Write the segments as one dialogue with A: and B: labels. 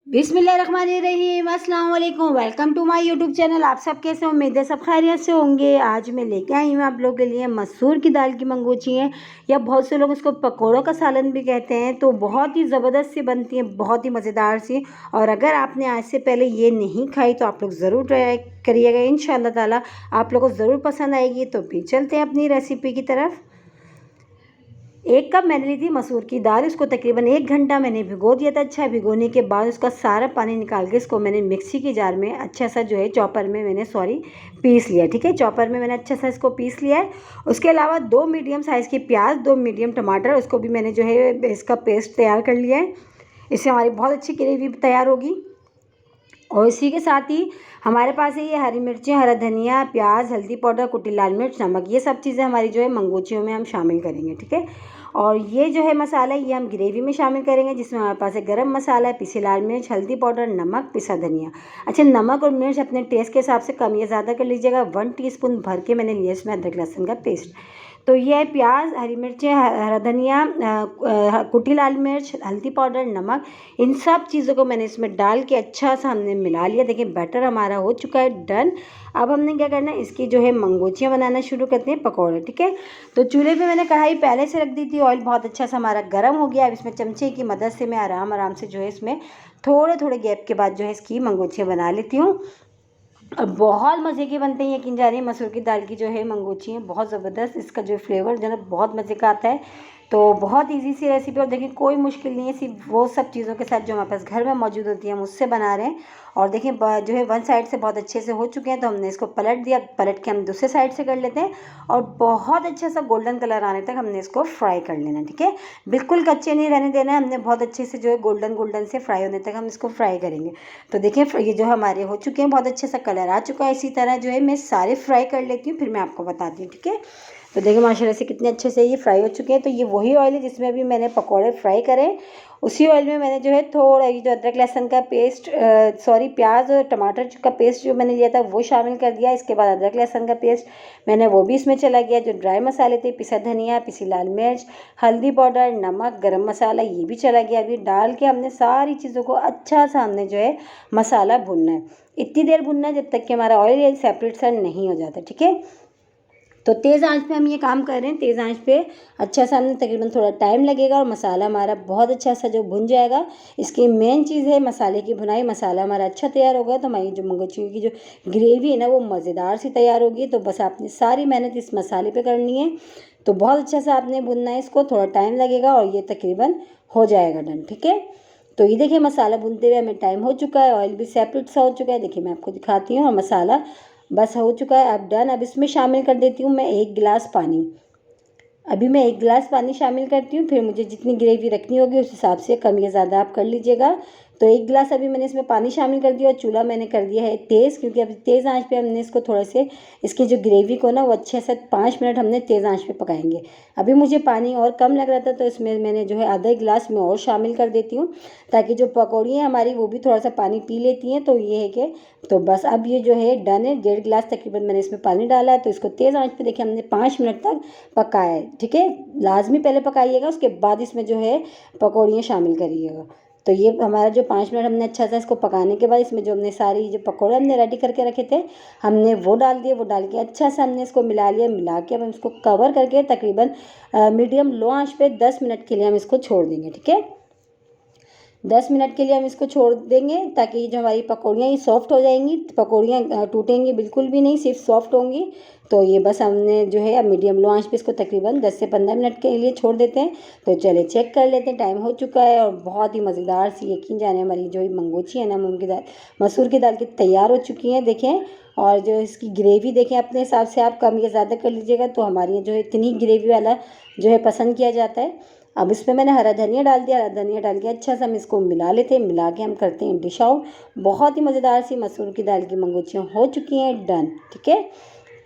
A: बिस्मिल्लाहिर्रहमानिर्रहीम, अस्सलाम वालेकुम। Welcome to my YouTube channel. आप सब कैसे, उम्मीद है सब खैरियत से होंगे। आज मैं लेके आई हूँ आप लोगों के लिए मसूर की दाल की मंगोची है, या बहुत से लोग इसको पकौड़ों का सालन भी कहते हैं। तो बहुत ही ज़बरदस्त सी बनती है, बहुत ही मज़ेदार सी। और अगर आपने आज से पहले ये नहीं खाई तो आप लोग ज़रूर ट्राई करिएगा, इंशाअल्लाह ताला आप लोगों को ज़रूर पसंद आएगी। तो भी चलते हैं अपनी रेसिपी की तरफ। 1 कप मैंने ली थी मसूर की दाल, उसको तकरीबन 1 घंटा मैंने भिगो दिया था। अच्छा भिगोने के बाद उसका सारा पानी निकाल के इसको मैंने मिक्सी के जार में अच्छा सा चॉपर में मैंने पीस लिया। ठीक है, चॉपर में मैंने अच्छा सा इसको पीस लिया है। उसके अलावा 2 मीडियम साइज़ की प्याज, 2 मीडियम टमाटर, उसको भी मैंने इसका पेस्ट तैयार कर लिया है। इससे हमारी बहुत अच्छी ग्रेवी तैयार होगी। और इसी के साथ ही हमारे पास है ये हरी मिर्चें, हरा धनिया, प्याज, हल्दी पाउडर, कुटी लाल मिर्च, नमक। ये सब चीज़ें हमारी मंगोचियों में हम शामिल करेंगे। ठीक है, और ये मसाला ये हम ग्रेवी में शामिल करेंगे, जिसमें हमारे पास है गरम मसाला है, पिसी लाल मिर्च, हल्दी पाउडर, नमक, पिसा धनिया। अच्छा, नमक और मिर्च अपने टेस्ट के हिसाब से कम या ज़्यादा कर लीजिएगा। 1 टीस्पून भर के मैंने लिया इसमें अदरक लहसुन का पेस्ट। तो ये है प्याज, हरी मिर्चें, हरा धनिया, कुटी लाल मिर्च, हल्दी पाउडर, नमक। इन सब चीज़ों को मैंने इसमें डाल के अच्छा सा हमने मिला लिया। देखिए बैटर हमारा हो चुका है डन। अब हमने क्या करना है, इसकी मंगोचियाँ बनाना शुरू करते हैं, पकौड़े। ठीक है, तो चूल्हे पे मैंने कढ़ाई पहले से रख दी थी। ऑयल बहुत अच्छा सा हमारा गर्म हो गया। अब इसमें चमचे की मदद से मैं आराम से इसमें थोड़े थोड़े गैप के बाद इसकी मंगोचियाँ बना लेती हूँ। और बहुत मज़े के बनते हैं, यकीन जानिए। मसूर की दाल की मंगोची है बहुत ज़बरदस्त। इसका फ्लेवर बहुत मज़े का आता है। तो बहुत इजी सी रेसिपी, और देखिए कोई मुश्किल नहीं है, सिर्फ वो सब चीज़ों के साथ जो हमारे पास घर में मौजूद होती है हम उससे बना रहे हैं। और देखिए वन साइड से बहुत अच्छे से हो चुके हैं, तो हमने इसको पलट दिया। पलट के हम दूसरे साइड से कर लेते हैं, और बहुत अच्छा सा गोल्डन कलर आने तक हमने इसको फ्राई कर लेना। ठीक है, बिल्कुल कच्चे नहीं रहने देना है हमने, बहुत अच्छे से गोल्डन से फ्राई होने तक हम इसको फ्राई करेंगे। तो देखिए ये हमारे हो चुके हैं, बहुत अच्छे सा कलर आ चुका है। इसी तरह मैं सारे फ्राई कर लेती हूँ, फिर मैं आपको बताती हूँ। ठीक है, तो देखिए माशाल्लाह से कितने अच्छे से ये फ्राई हो चुके हैं। तो ये वही ऑयल है जिसमें अभी मैंने पकौड़े फ्राई करे। उसी ऑयल में मैंने थोड़ा ये अदरक लहसुन का पेस्ट, प्याज और टमाटर का पेस्ट मैंने लिया था वो शामिल कर दिया। इसके बाद अदरक लहसुन का पेस्ट मैंने वो भी इसमें चला गया। जो ड्राई मसाले थे, पिसा धनिया, पिसी लाल मिर्च, हल्दी पाउडर, नमक, गरम मसाला, ये भी चला गया। अभी डाल के हमने सारी चीज़ों को अच्छा सा हमने मसाला भुनना है। इतनी देर भुनना है जब तक कि हमारा ऑयल सेपरेट सा नहीं हो जाता। ठीक है, तो तेज़ आंच पे हम ये काम कर रहे हैं। तेज़ आंच पे अच्छा सा हमने तकरीबन थोड़ा टाइम लगेगा, और मसाला हमारा बहुत अच्छा सा भुन जाएगा। इसकी मेन चीज़ है मसाले की भुनाई। मसाला हमारा अच्छा तैयार होगा तो हमारी मंगोची की ग्रेवी है ना, वो मज़ेदार सी तैयार होगी। तो बस आपने सारी मेहनत इस मसाले पे करनी है। तो बहुत अच्छा सा आपने भुनना है इसको, थोड़ा टाइम लगेगा, और ये तकरीबन हो जाएगा डन। ठीक है, तो ये देखिए मसाला भूनते हुए हमें टाइम हो चुका है, ऑयल भी सेपरेट सा हो चुका है। देखिए मैं आपको दिखाती हूँ, और मसाला बस हो चुका है, अब डन। अब इसमें शामिल कर देती हूँ मैं 1 गिलास पानी। अभी मैं 1 गिलास पानी शामिल करती हूँ, फिर मुझे जितनी ग्रेवी रखनी होगी उस हिसाब से कम या ज़्यादा आप कर लीजिएगा। तो 1 गिलास अभी मैंने इसमें पानी शामिल कर दिया, और चूल्हा मैंने कर दिया है तेज़, क्योंकि अभी तेज़ आंच पे हमने इसको थोड़े से इसकी ग्रेवी को ना वो अच्छे से 5 मिनट हमने तेज़ आंच पे पकाएंगे। अभी मुझे पानी और कम लग रहा था, तो इसमें मैंने आधा गिलास में और शामिल कर देती हूँ, ताकि पकौड़ी हैं हमारी वो भी थोड़ा सा पानी पी लेती हैं। तो ये है कि तो बस अब ये डन है। 1.5 गिलास तकरीबन मैंने इसमें पानी डाला है। तो इसको तेज़ आंच पे देखिए हमने 5 मिनट तक पकाया है। ठीक है, लाजमी पहले पकाइएगा, उसके बाद इसमें पकौड़ियाँ शामिल करिएगा। तो ये हमारा 5 मिनट हमने अच्छा सा इसको पकाने के बाद इसमें हमने सारी पकौड़े हमने रेडी करके रखे थे, हमने वो डाल दिए। वो डाल के अच्छा सा हमने इसको मिला लिया। मिला के अब हम इसको कवर करके तकरीबन मीडियम लो आंच पे 10 मिनट के लिए हम इसको छोड़ देंगे। ठीक है, 10 मिनट के लिए हम इसको छोड़ देंगे, ताकि जो हमारी पकौड़ियाँ ये सॉफ्ट हो जाएंगी। पकौड़ियाँ टूटेंगी बिल्कुल भी नहीं, सिर्फ सॉफ्ट होंगी। तो ये बस हमने अब मीडियम लो आंच पे इसको तकरीबन 10 से 15 मिनट के लिए छोड़ देते हैं। तो चलिए चेक कर लेते हैं, टाइम हो चुका है, और बहुत ही मज़ेदार सी, यकीन जाने हमारी मंगोची है ना, मूंग की दाल, मसूर की दाल की तैयार हो चुकी है। देखें, और इसकी ग्रेवी देखें, अपने हिसाब से आप कम या ज़्यादा कर लीजिएगा। तो हमारी इतनी ग्रेवी वाला पसंद किया जाता है। अब इसमें मैंने हरा धनिया डाल दिया। हरा धनिया डाल के अच्छा सा हम इसको मिला लेते हैं। मिला के हम करते हैं डिश आउट। बहुत ही मज़ेदार सी मसूर की दाल की मंगोचियाँ हो चुकी हैं डन। ठीक है,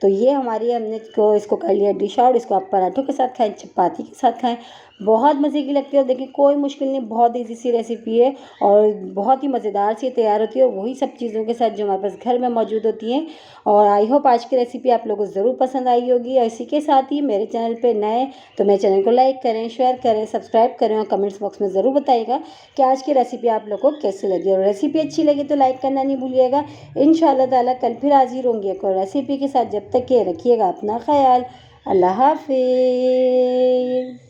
A: तो ये हमने इसको कर लिया डिश आउट। इसको आप पराठों के साथ खाएं, चपाती के साथ खाएं, बहुत मज़े की लगती है। और देखिए कोई मुश्किल नहीं, बहुत ईज़ी सी रेसिपी है और बहुत ही मज़ेदार सी तैयार होती है, और वही सब चीज़ों के साथ जो हमारे पास घर में मौजूद होती हैं। और आई होप आज की रेसिपी आप लोगों को ज़रूर पसंद आई होगी। और इसी के साथ ही मेरे चैनल पे नए तो मेरे चैनल को लाइक करें, शेयर करें, सब्सक्राइब करें और कमेंट्स बॉक्स में ज़रूर बताइएगा कि आज की रेसिपी आप लोगों को कैसी लगी। और रेसिपी अच्छी लगी तो लाइक करना नहीं भूलिएगा। इंशाअल्लाह ताला कल फिर हाजिर होंगी एक और रेसिपी के साथ। जब तक के रखिएगा अपना ख्याल। अल्लाह हाफिज़।